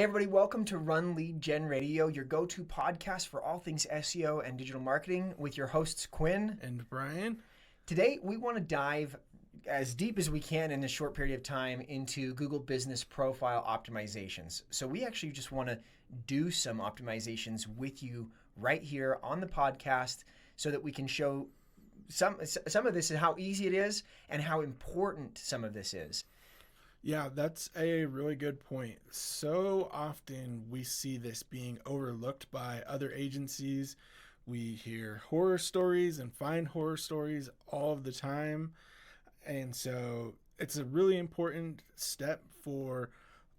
Hey everybody, welcome to RunLeadGen Radio, your go-to podcast for all things SEO and digital marketing with your hosts Quinn and Brian. Today we want to dive as deep as we can in a short period of time into Google Business Profile optimizations. So we actually just want to do some optimizations with you right here on the podcast so that we can show some of this and how easy it is and how important some of this is. Yeah, that's a really good point. So often we see this being overlooked by other agencies. We hear horror stories and find horror stories all of the time. And so it's a really important step for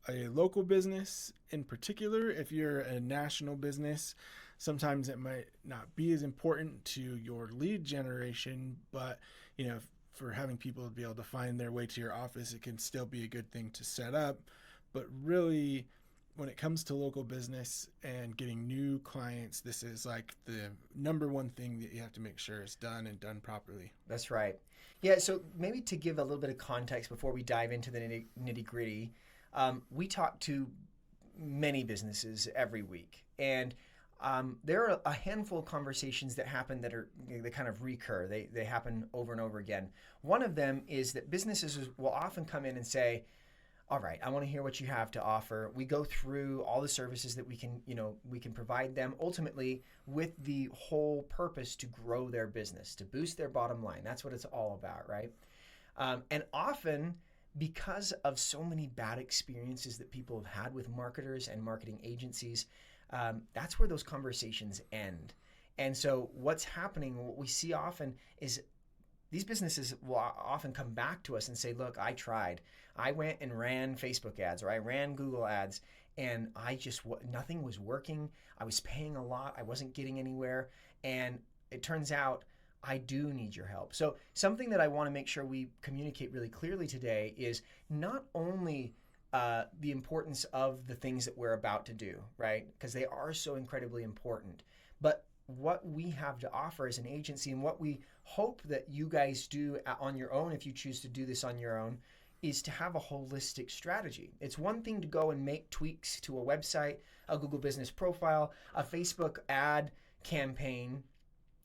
a local business in particular. If you're a national business, sometimes it might not be as important to your lead generation, but for having people to be able to find their way to your office, it can still be a good thing to set up. But really, when it comes to local business and getting new clients, this is like the number one thing that you have to make sure is done and done properly. That's right. Yeah, so maybe to give a little bit of context before we dive into the nitty gritty, we talk to many businesses every week, and there are a handful of conversations that happen that kind of recur. They happen over and over again. One of them is that businesses will often come in and say, all right, I want to hear what you have to offer. We go through all the services that we can provide them, ultimately with the whole purpose to grow their business, to boost their bottom line. That's what it's all about, right? And often, because of so many bad experiences that people have had with marketers and marketing agencies, that's where those conversations end. And so what's happening, what we see often is these businesses will often come back to us and say, look, I tried. I went and ran Facebook ads or I ran Google ads and nothing was working. I was paying a lot. I wasn't getting anywhere. And it turns out I do need your help. So something that I want to make sure we communicate really clearly today is not only the importance of the things that we're about to do, right? Because they are so incredibly important. But what we have to offer as an agency and what we hope that you guys do on your own, if you choose to do this on your own, is to have a holistic strategy. It's one thing to go and make tweaks to a website, a Google Business Profile, a Facebook ad campaign,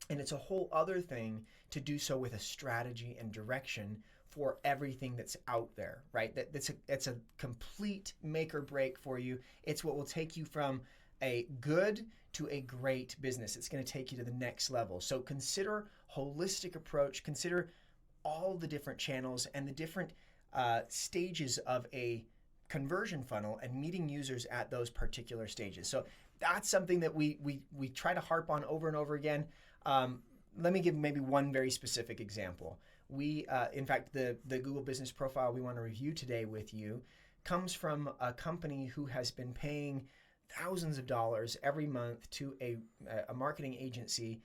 and it's a whole other thing to do so with a strategy and direction for everything that's out there, right? That's a complete make or break for you. It's what will take you from a good to a great business. It's going to take you to the next level. So consider holistic approach. Consider all the different channels and the different stages of a conversion funnel and meeting users at those particular stages. So that's something that we try to harp on over and over again. Let me give maybe one very specific example. In fact, the Google Business Profile we want to review today with you comes from a company who has been paying thousands of dollars every month to a marketing agency.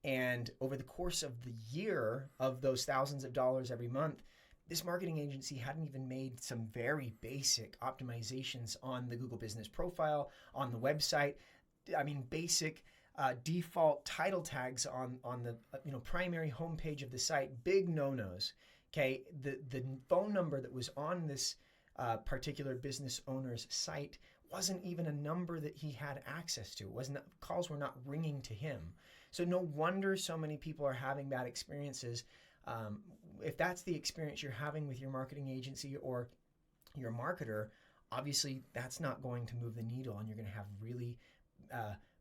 And over the course of the year of those thousands of dollars every month, this marketing agency hadn't even made some very basic optimizations on the Google Business Profile, on the website. I mean, basic default title tags on the primary homepage of the site, big no-nos. Okay, the phone number that was on this particular business owner's site wasn't even a number that he had access to. Calls were not ringing to him. So no wonder so many people are having bad experiences. If that's the experience you're having with your marketing agency or your marketer, obviously that's not going to move the needle, and you're going to have really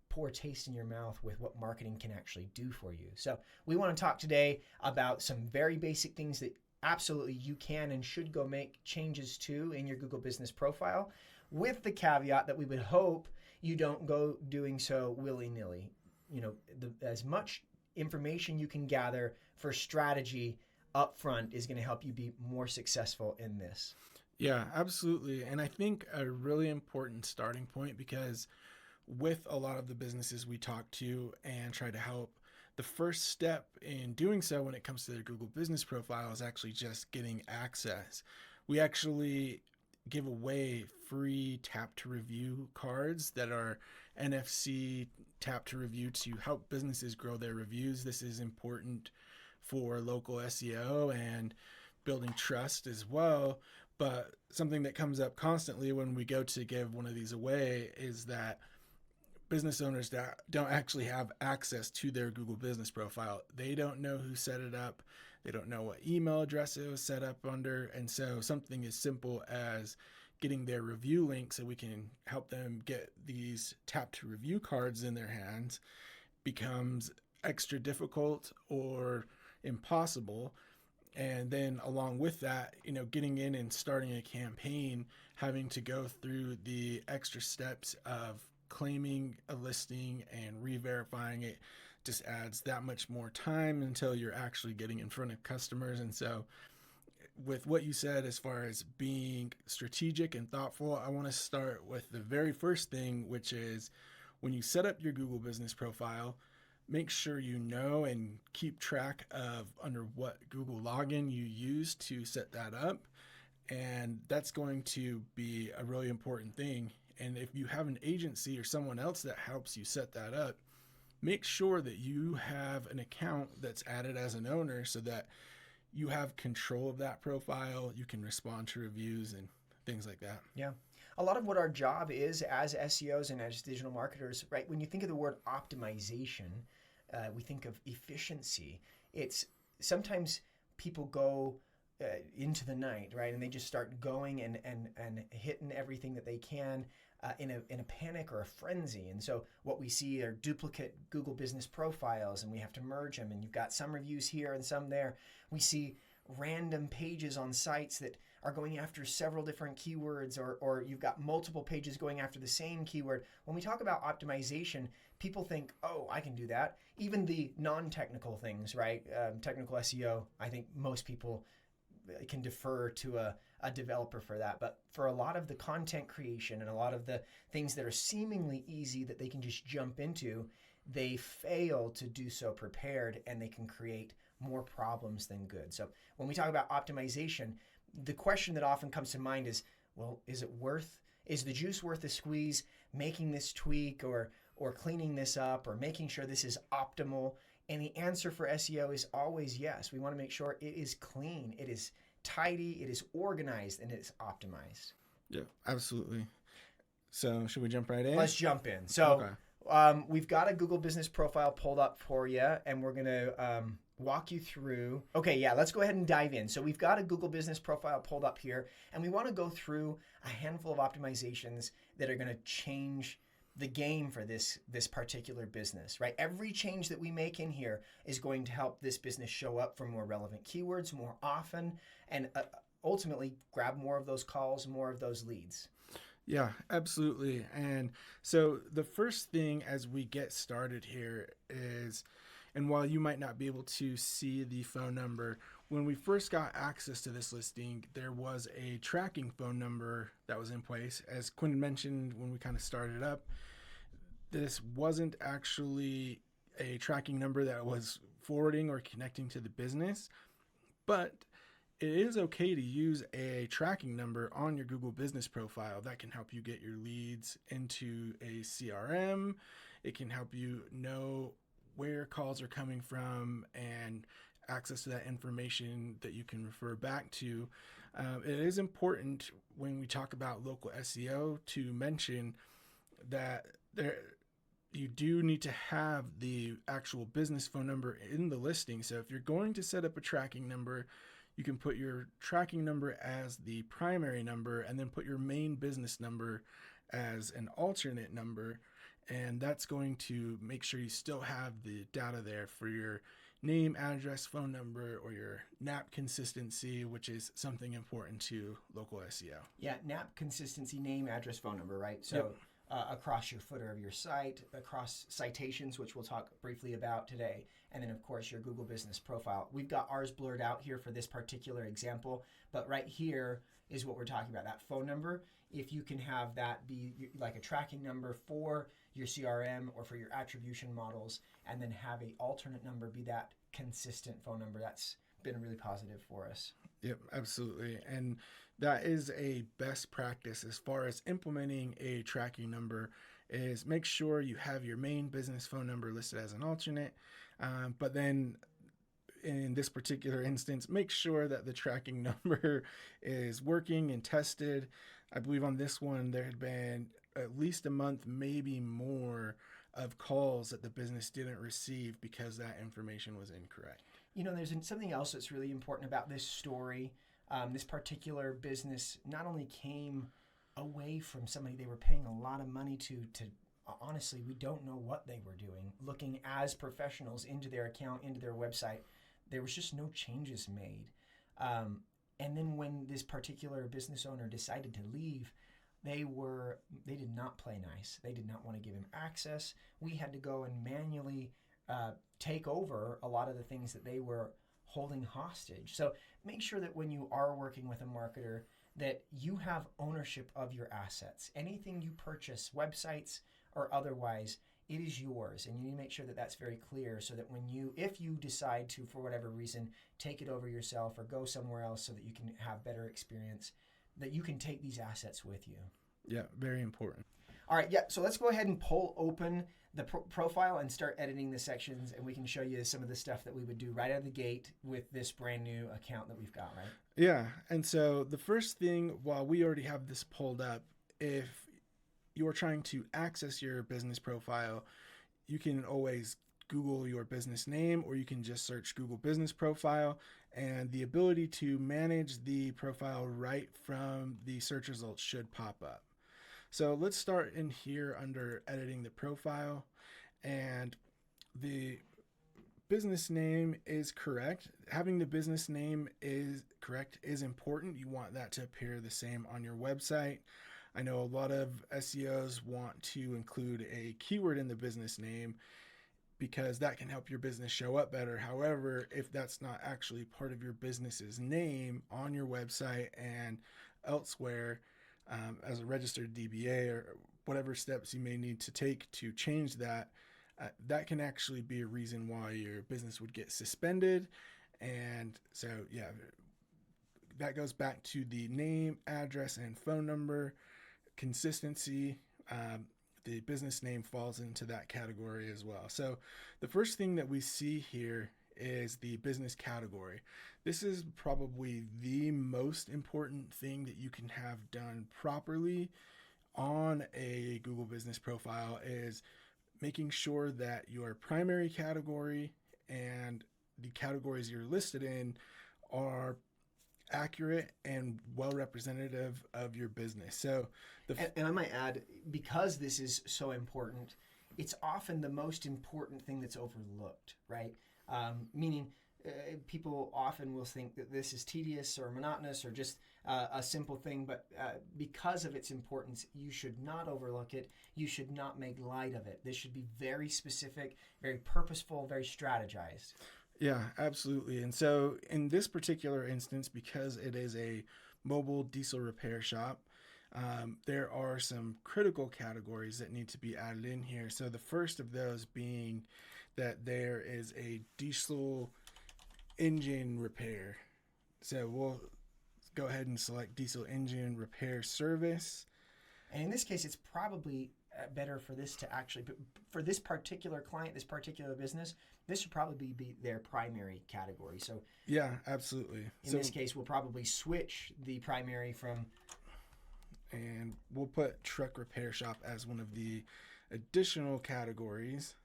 poor taste in your mouth with what marketing can actually do for you. So we want to talk today about some very basic things that absolutely you can and should go make changes to in your Google Business Profile, with the caveat that we would hope you don't go doing so willy-nilly. As much information you can gather for strategy up front is going to help you be more successful in this. Yeah, absolutely. And I think a really important starting point, because with a lot of the businesses we talk to and try to help, the first step in doing so when it comes to their Google Business Profile is actually just getting access. We actually give away free tap to review cards that are NFC tap to review to help businesses grow their reviews. This is important for local SEO and building trust as well. But something that comes up constantly when we go to give one of these away is that business owners that don't actually have access to their Google business profile. They don't know who set it up. They don't know what email address it was set up under. And so something as simple as getting their review link so we can help them get these tap to review cards in their hands becomes extra difficult or impossible. And then along with that, getting in and starting a campaign, having to go through the extra steps of claiming a listing and re-verifying it just adds that much more time until you're actually getting in front of customers. And so with what you said as far as being strategic and thoughtful, I want to start with the very first thing, which is when you set up your Google business profile, make sure you know and keep track of under what Google login you use to set that up. And that's going to be a really important thing. And if you have an agency or someone else that helps you set that up, make sure that you have an account that's added as an owner so that you have control of that profile. You can respond to reviews and things like that. Yeah. A lot of what our job is as SEOs and as digital marketers, right? When you think of the word optimization, we think of efficiency. It's sometimes people go into the night, right? And they just start going and hitting everything that they can in a panic or a frenzy. And so what we see are duplicate Google business profiles, and we have to merge them. And you've got some reviews here and some there. We see random pages on sites that are going after several different keywords, or you've got multiple pages going after the same keyword. When we talk about optimization, people think, oh, I can do that. Even the non-technical things, right? Technical SEO, I think most people can defer to a developer for that. But for a lot of the content creation and a lot of the things that are seemingly easy that they can just jump into, they fail to do so prepared, and they can create more problems than good. So when we talk about optimization, the question that often comes to mind is, well, is the juice worth the squeeze, making this tweak or cleaning this up or making sure this is optimal? And the answer for SEO is always yes. We want to make sure it is clean, it is tidy, it is organized, and it is optimized. Yeah, absolutely. So should we jump right in? Let's jump in. So we've got a Google business profile pulled up for you, and we're going to walk you through. Okay, yeah, let's go ahead and dive in. So we've got a Google business profile pulled up here, and we want to go through a handful of optimizations that are going to change the game for this particular business, right? Every change that we make in here is going to help this business show up for more relevant keywords more often, and ultimately grab more of those calls, more of those leads. Yeah, absolutely. And so the first thing as we get started here is, and while you might not be able to see the phone number, when we first got access to this listing, there was a tracking phone number that was in place. As Quinn mentioned when we kind of started up, this wasn't actually a tracking number that was forwarding or connecting to the business, but it is okay to use a tracking number on your Google business profile. That can help you get your leads into a CRM. It can help you know where calls are coming from and access to that information that you can refer back to. It is important when we talk about local SEO to mention that you do need to have the actual business phone number in the listing. So if you're going to set up a tracking number, you can put your tracking number as the primary number and then put your main business number as an alternate number. And that's going to make sure you still have the data there for your name, address, phone number, or your NAP consistency, which is something important to local SEO. Yeah, NAP consistency, name, address, phone number, right? So Yep. Across your footer of your site, across citations, which we'll talk briefly about today, and then of course your Google business profile. We've got ours blurred out here for this particular example, but right here is what we're talking about, that phone number. If you can have that be like a tracking number for your CRM or for your attribution models, and then have a alternate number be that consistent phone number, that's been really positive for us. Yep, absolutely. And that is a best practice as far as implementing a tracking number, is make sure you have your main business phone number listed as an alternate. But then in this particular instance, make sure that the tracking number is working and tested. I believe on this one, there had been at least a month, maybe more, of calls that the business didn't receive because that information was incorrect. There's something else that's really important about this story. This particular business not only came away from somebody they were paying a lot of money to honestly, we don't know what they were doing, looking as professionals into their account, into their website. There was just no changes made. And then when this particular business owner decided to leave, they did not play nice. They did not want to give him access. We had to go and manually take over a lot of the things that they were holding hostage. So make sure that when you are working with a marketer, that you have ownership of your assets. Anything you purchase, websites or otherwise, it is yours. And you need to make sure that that's very clear so that if you decide to, for whatever reason, take it over yourself or go somewhere else so that you can have better experience, that you can take these assets with you. Yeah, very important. All right, so let's go ahead and pull open the profile and start editing the sections, and we can show you some of the stuff that we would do right out of the gate with this brand new account that we've got, right? Yeah, and so the first thing, while we already have this pulled up, if you're trying to access your business profile, you can always Google your business name, or you can just search Google Business Profile, and the ability to manage the profile right from the search results should pop up. So let's start in here under editing the profile, and the business name is correct. Having the business name is correct is important. You want that to appear the same on your website. I know a lot of SEOs want to include a keyword in the business name because that can help your business show up better. However, if that's not actually part of your business's name on your website and elsewhere, as a registered DBA or whatever steps you may need to take to change that, that can actually be a reason why your business would get suspended. And so, yeah, that goes back to the name, address, and phone number. Consistency, the business name falls into that category as well. So the first thing that we see here is the business category. This is probably the most important thing that you can have done properly on a Google Business Profile, is making sure that your primary category and the categories you're listed in are accurate and well representative of your business. So and I might add, because this is so important, it's often the most important thing that's overlooked, right? Meaning people often will think that this is tedious or monotonous or just a simple thing, but because of its importance, you should not overlook it. You should not make light of it. This should be very specific, very purposeful, very strategized. Yeah, absolutely. And so in this particular instance, because it is a mobile diesel repair shop, there are some critical categories that need to be added in here. So the first of those being that there is a diesel engine repair. So we'll go ahead and select diesel engine repair service. And in this case, it's probably better for this to actually, for this particular client, this particular business, this should probably be their primary category. So yeah, absolutely. In this case, we'll probably switch the primary from, and we'll put truck repair shop as one of the additional categories.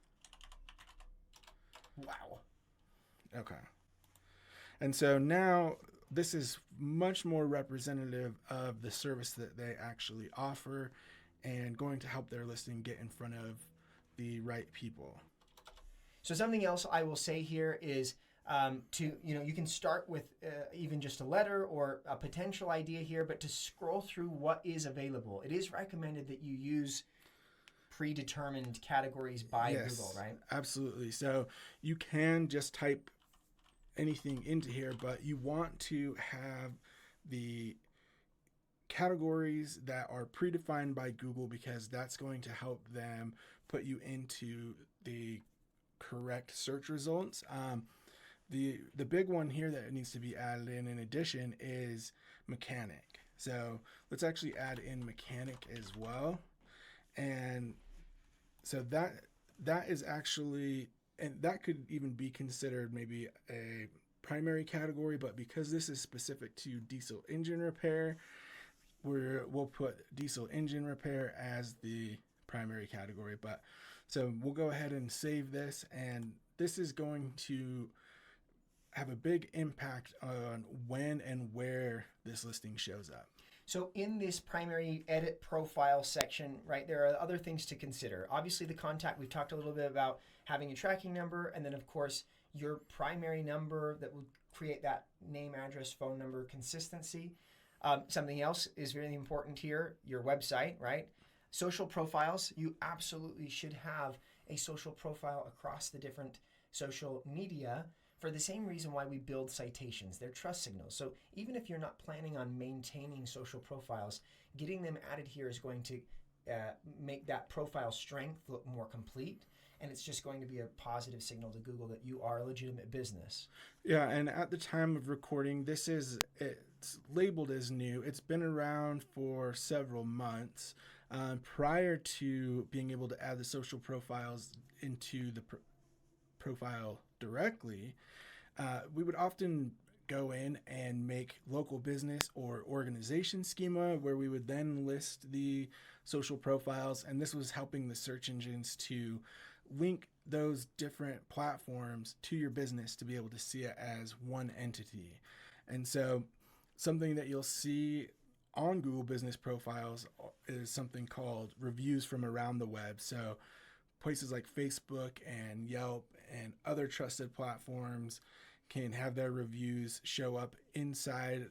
Wow. Okay. And so now this is much more representative of the service that they actually offer and going to help their listing get in front of the right people. So something else I will say here is you can start with even just a letter or a potential idea here, but to scroll through what is available. It is recommended that you use predetermined categories by Google, right? Absolutely. So you can just type anything into here, but you want to have the categories that are predefined by Google, because that's going to help them put you into the correct search results. The big one here that needs to be added in addition is mechanic. So let's actually add in mechanic as well. And so that is actually and that could even be considered maybe a primary category, but because this is specific to diesel engine repair, we'll put diesel engine repair as the primary category. But so we'll go ahead and save this, and this is going to have a big impact on when and where this listing shows up. So in this primary edit profile section, right, there are other things to consider. Obviously the contact, we've talked a little bit about having a tracking number, and then of course your primary number that will create that name, address, phone number consistency. Something else is really important here, your website, right? Social profiles, you absolutely should have a social profile across the different social media for the same reason why we build citations. They're trust signals. So even if you're not planning on maintaining social profiles, getting them added here is going to make that profile strength look more complete. And it's just going to be a positive signal to Google that you are a legitimate business. Yeah, and at the time of recording, it's labeled as new. It's been around for several months. Prior to being able to add the social profiles into the profile directly, we would often go in and make local business or organization schema where we would then list the social profiles, and this was helping the search engines to link those different platforms to your business to be able to see it as one entity. And so something that you'll see on Google Business Profiles is something called reviews from around the web. So places like Facebook and Yelp and other trusted platforms can have their reviews show up inside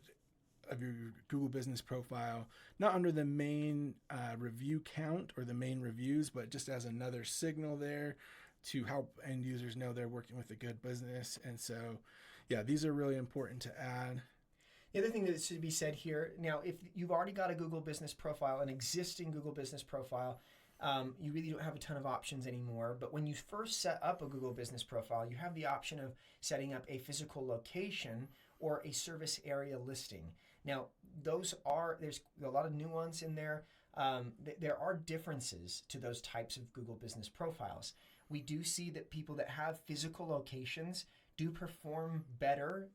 of your Google Business Profile, not under the main review count or the main reviews, but just as another signal there to help end users know they're working with a good business. And so, yeah, these are really important to add. The other thing that should be said here, now, if you've already got a Google Business Profile, an existing Google Business Profile, you really don't have a ton of options anymore. But when you first set up a Google Business Profile, you have the option of setting up a physical location or a service area listing. Now, there's a lot of nuance in there. There are differences to those types of Google Business Profiles. We do see that people that have physical locations do perform better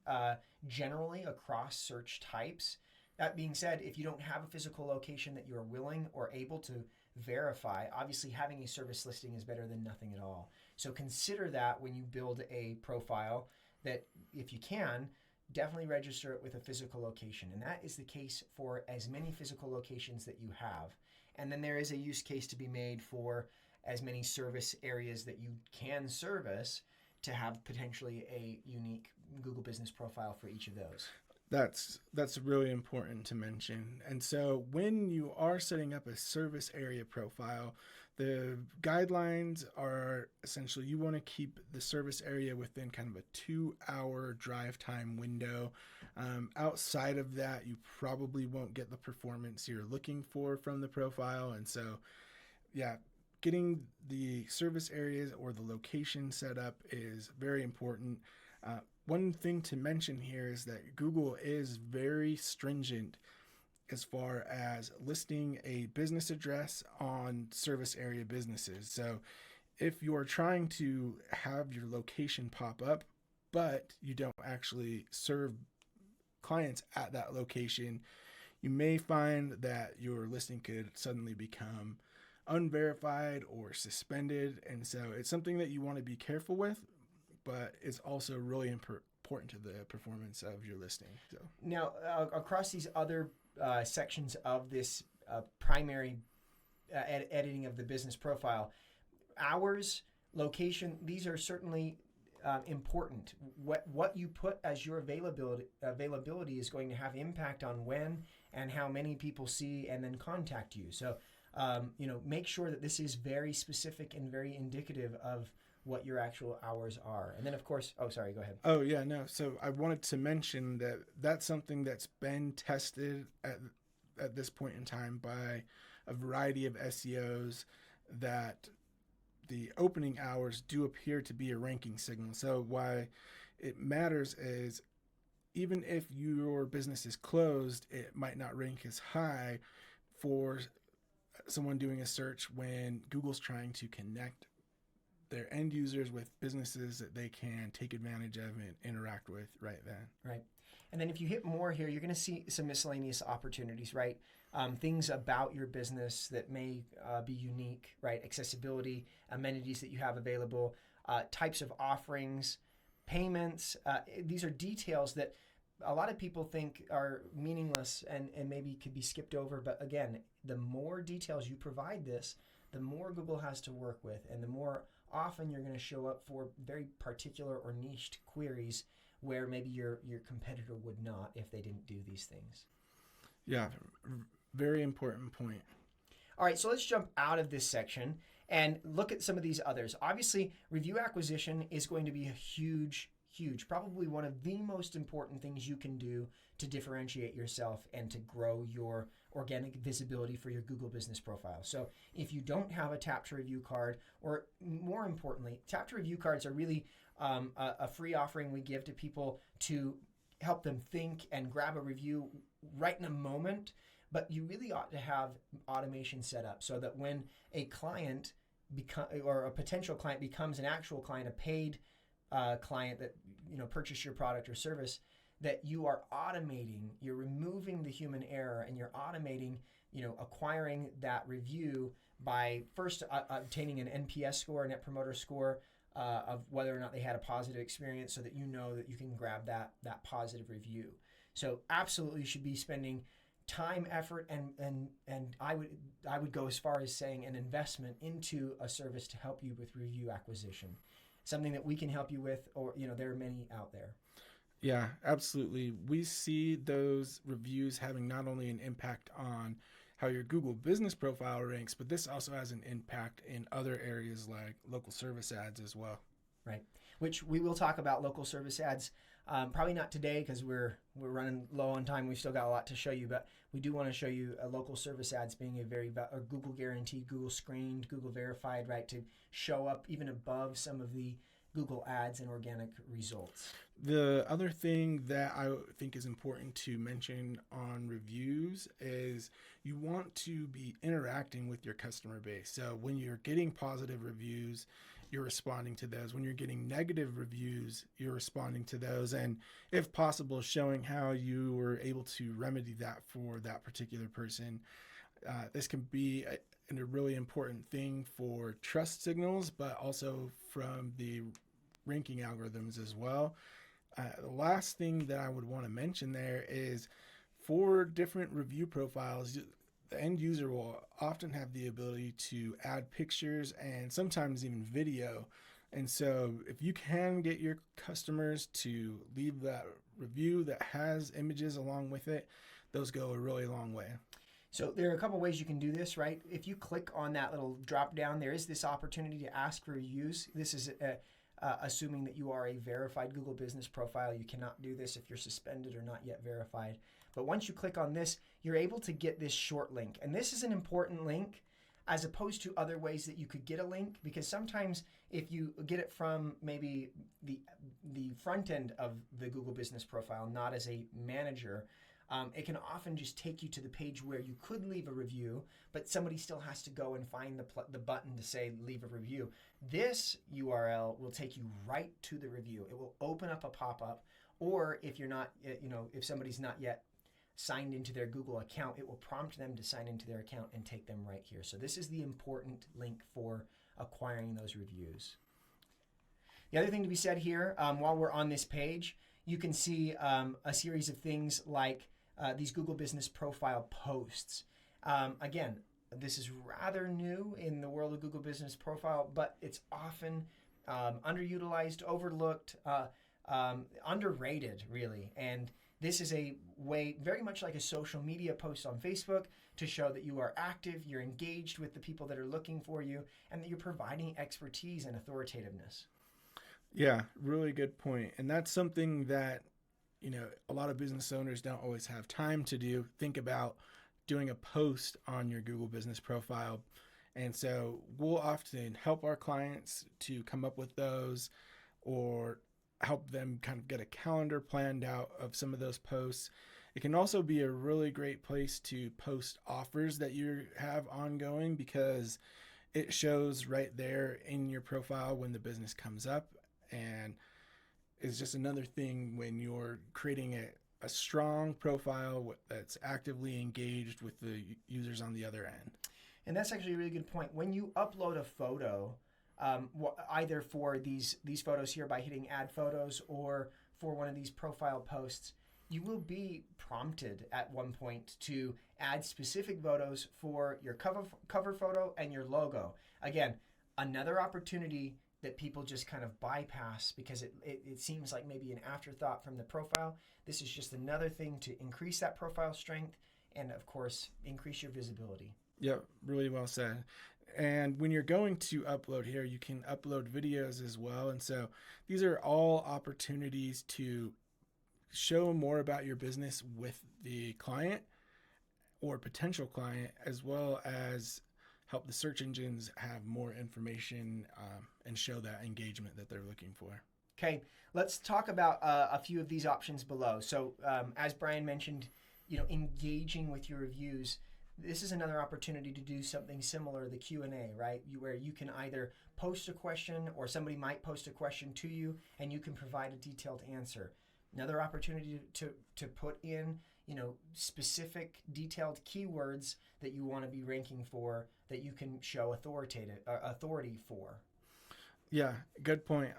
generally across search types. That being said, if you don't have a physical location that you're willing or able to verify, obviously having a service listing is better than nothing at all. So consider that when you build a profile, that if you can, definitely register it with a physical location. And that is the case for as many physical locations that you have. And then there is a use case to be made for as many service areas that you can service to have potentially a unique Google Business Profile for each of those. That's really important to mention. And so when you are setting up a service area profile, the guidelines are essentially you want to keep the service area within kind of a 2-hour drive time window. Outside of that, you probably won't get the performance you're looking for from the profile. And so, yeah, getting the service areas or the location set up is very important. One thing to mention here is that Google is very stringent as far as listing a business address on service area businesses. So if you're trying to have your location pop up, but you don't actually serve clients at that location, you may find that your listing could suddenly become unverified or suspended. And so it's something that you want to be careful with, but it's also really important to the performance of your listing. So now, across these other sections of this primary editing of the business profile, hours, location, these are certainly important. What you put as your availability is going to have impact on when and how many people see and then contact you. So, make sure that this is very specific and very indicative of what your actual hours are. And then, of course, go ahead. Oh, yeah, no. So I wanted to mention that that's something that's been tested at this point in time by a variety of SEOs, that the opening hours do appear to be a ranking signal. So why it matters is even if your business is closed, it might not rank as high for someone doing a search when Google's trying to connect their end users with businesses that they can take advantage of and interact with right then. Right. And then if you hit more here, you're going to see some miscellaneous opportunities, right? Things about your business that may be unique, right? Accessibility, amenities that you have available, types of offerings, payments. These are details that a lot of people think are meaningless and maybe could be skipped over. But again, the more details you provide this, the more Google has to work with, and the more often you're going to show up for very particular or niched queries where maybe your competitor would not if they didn't do these things. Yeah, very important point. All right, so let's jump out of this section and look at some of these others. Obviously, review acquisition is going to be a huge, probably one of the most important things you can do to differentiate yourself and to grow your organic visibility for your Google business profile. So if you don't have a tap to review card, or more importantly, tap to review cards are really a free offering we give to people to help them think and grab a review right in a moment. But you really ought to have automation set up so that when a client or a potential client becomes an actual client, a paid client that purchase your product or service, that you are automating, you're removing the human error, and you're automating, acquiring that review by first obtaining an NPS score, Net Promoter Score, of whether or not they had a positive experience, so that you know that you can grab that positive review. So absolutely, you should be spending time, effort, and I would go as far as saying an investment into a service to help you with review acquisition. Something that we can help you with, or there are many out there. Yeah, absolutely. We see those reviews having not only an impact on how your Google business profile ranks, but this also has an impact in other areas like local service ads as well. Right, which we will talk about local service ads. Probably not today because we're running low on time. We've still got a lot to show you, but we do want to show you local service ads being a Google guaranteed, Google screened, Google verified, right, to show up even above some of the Google ads and organic results. The other thing that I think is important to mention on reviews is you want to be interacting with your customer base. So when you're getting positive reviews, you're responding to those. When you're getting negative reviews, you're responding to those. And if possible, showing how you were able to remedy that for that particular person. This can be a really important thing for trust signals, but also from the ranking algorithms as well. The last thing that I would want to mention there is for different review profiles, the end user will often have the ability to add pictures and sometimes even video. And so if you can get your customers to leave that review that has images along with it, those go a really long way. So there are a couple ways you can do this, right? If you click on that little drop down, there is this opportunity to ask for reviews. This is assuming that you are a verified Google business profile. You cannot do this if you're suspended or not yet verified. But once you click on this, you're able to get this short link. And this is an important link as opposed to other ways that you could get a link, because sometimes if you get it from maybe the front end of the Google business profile, not as a manager, it can often just take you to the page where you could leave a review, but somebody still has to go and find the button to say leave a review. This URL will take you right to the review. It will open up a pop-up, or if you're not, if somebody's not yet signed into their Google account, it will prompt them to sign into their account and take them right here. So this is the important link for acquiring those reviews. The other thing to be said here, while we're on this page, you can see a series of things like these Google Business Profile posts. Again, this is rather new in the world of Google Business Profile, but it's often underutilized, overlooked, underrated, really. And this is a way, very much like a social media post on Facebook, to show that you are active, you're engaged with the people that are looking for you, and that you're providing expertise and authoritativeness. Yeah, really good point. And that's something that, a lot of business owners don't always have time to do. Think about doing a post on your Google business profile. And so we'll often help our clients to come up with those, or help them kind of get a calendar planned out of some of those posts. It can also be a really great place to post offers that you have ongoing, because it shows right there in your profile when the business comes up, and is just another thing when you're creating a strong profile that's actively engaged with the users on the other end. And that's actually a really good point. When you upload a photo, either for these photos here by hitting add photos or for one of these profile posts, you will be prompted at one point to add specific photos for your cover photo and your logo. Again, another opportunity that people just kind of bypass because it seems like maybe an afterthought from the profile. This is just another thing to increase that profile strength and, of course, increase your visibility. Yep, really well said. And when you're going to upload here, you can upload videos as well. And so these are all opportunities to show more about your business with the client or potential client, as well as help the search engines have more information and show that engagement that they're looking for. Okay, let's talk about a few of these options below. So as Brian mentioned, engaging with your reviews. This is another opportunity to do something similar, the Q&A, right? Where you can either post a question or somebody might post a question to you and you can provide a detailed answer. Another opportunity to put in, specific detailed keywords that you want to be ranking for that you can show authority for. Yeah, good point.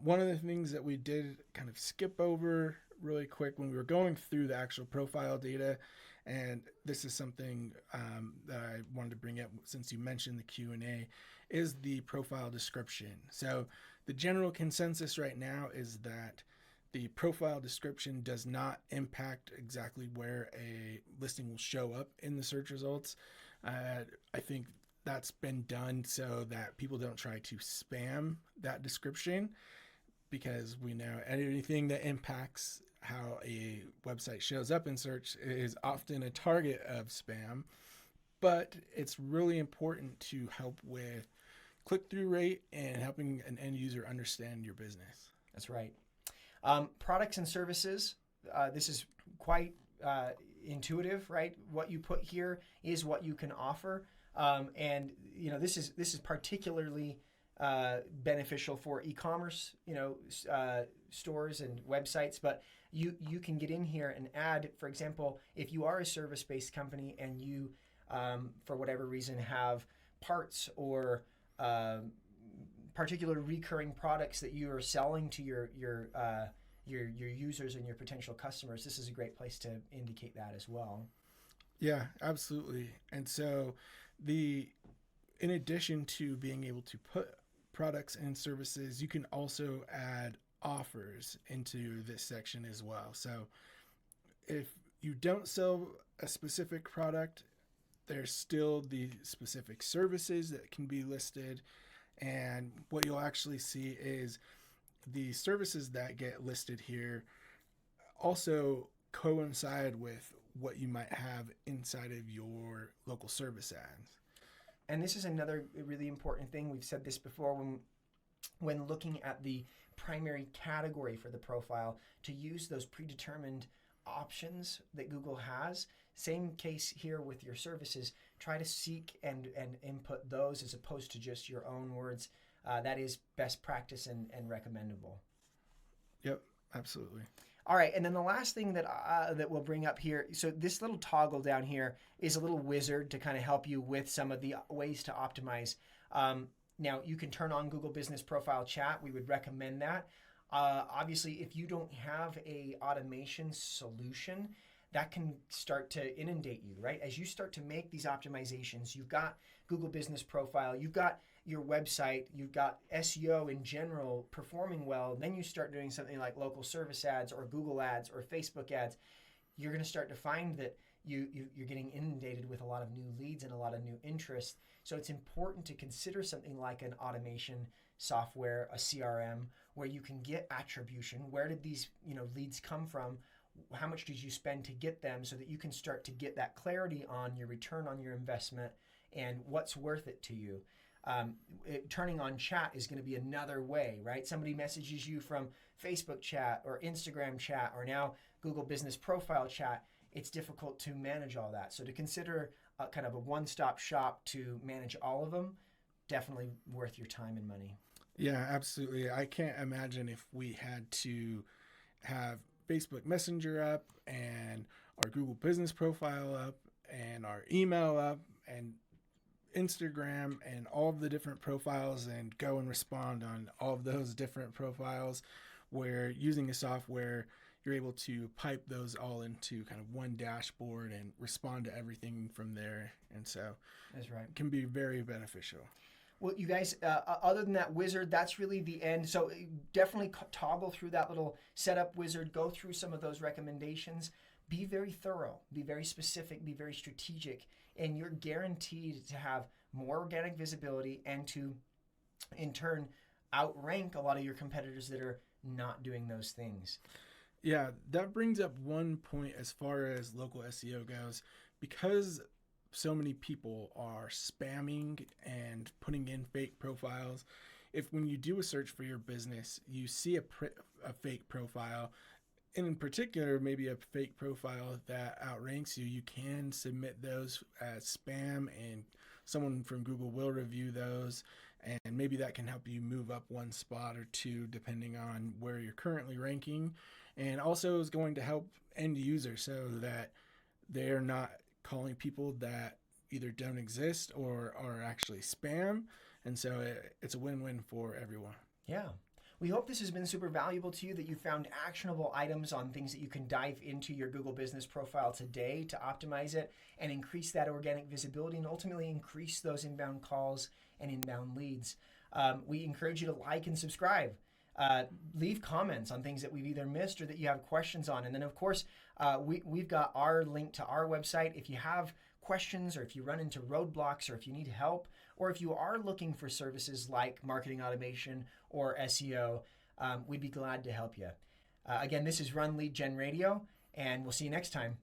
One of the things that we did kind of skip over really quick when we were going through the actual profile data, and this is something that I wanted to bring up since you mentioned the Q&A, is the profile description. So the general consensus right now is that the profile description does not impact exactly where a listing will show up in the search results. I think that's been done so that people don't try to spam that description, because we know anything that impacts how a website shows up in search is often a target of spam. But it's really important to help with click-through rate and helping an end user understand your business. That's right. Products and services, this is quite intuitive, right? What you put here is what you can offer. And this is particularly beneficial for e-commerce, stores and websites, but you can get in here and add, for example, if you are a service-based company and you, for whatever reason, have parts or particular recurring products that you are selling to your users and your potential customers, this is a great place to indicate that as well. Yeah, absolutely. And so in addition to being able to put products and services, you can also add offers into this section as well. So if you don't sell a specific product, there's still the specific services that can be listed. And what you'll actually see is the services that get listed here also coincide with what you might have inside of your local service ads. And this is another really important thing. We've said this before when looking at the primary category for the profile, to use those predetermined options that Google has. Same case here with your services. Try to seek and input those as opposed to just your own words. That is best practice and recommendable. Yep, absolutely. All right, and then the last thing that we'll bring up here, so this little toggle down here is a little wizard to kind of help you with some of the ways to optimize. Now, you can turn on Google Business Profile Chat. We would recommend that. Obviously, if you don't have a automation solution, that can start to inundate you, right? As you start to make these optimizations, you've got Google Business Profile, you've got your website, you've got SEO in general performing well, then you start doing something like local service ads or Google ads or Facebook ads, you're going to start to find that you're getting inundated with a lot of new leads and a lot of new interest. So it's important to consider something like an automation software, a CRM, where you can get attribution. Where did these leads come from? How much did you spend to get them, so that you can start to get that clarity on your return on your investment and what's worth it to you. Turning on chat is going to be another way, right? Somebody messages you from Facebook chat or Instagram chat or now Google Business Profile Chat. It's difficult to manage all that. So to consider kind of a one-stop shop to manage all of them, definitely worth your time and money. Yeah, absolutely. I can't imagine if we had to have Facebook Messenger up and our Google Business profile up and our email up and Instagram and all of the different profiles and go and respond on all of those different profiles, where using a software you're able to pipe those all into kind of one dashboard and respond to everything from there. And so that's right. It can be very beneficial. Well, you guys, other than that wizard, that's really the end. So definitely toggle through that little setup wizard, go through some of those recommendations. Be very thorough, be very specific, be very strategic, and you're guaranteed to have more organic visibility and to, in turn, outrank a lot of your competitors that are not doing those things. Yeah, that brings up one point as far as local SEO goes. Because so many people are spamming and putting in fake profiles, if when you do a search for your business, you see a fake profile, and in particular, maybe a fake profile that outranks you, you can submit those as spam, and someone from Google will review those, and maybe that can help you move up one spot or two depending on where you're currently ranking. And also is going to help end users so that they're not calling people that either don't exist or are actually spam. And so it's a win-win for everyone. Yeah. We hope this has been super valuable to you, that you found actionable items on things that you can dive into your Google Business profile today to optimize it and increase that organic visibility and ultimately increase those inbound calls and inbound leads. We encourage you to like and subscribe. Leave comments on things that we've either missed or that you have questions on. And then, of course, we've got our link to our website. If you have questions, or if you run into roadblocks, or if you need help, or if you are looking for services like marketing automation or SEO, we'd be glad to help you. Again, this is RunLeadGen Radio, and we'll see you next time.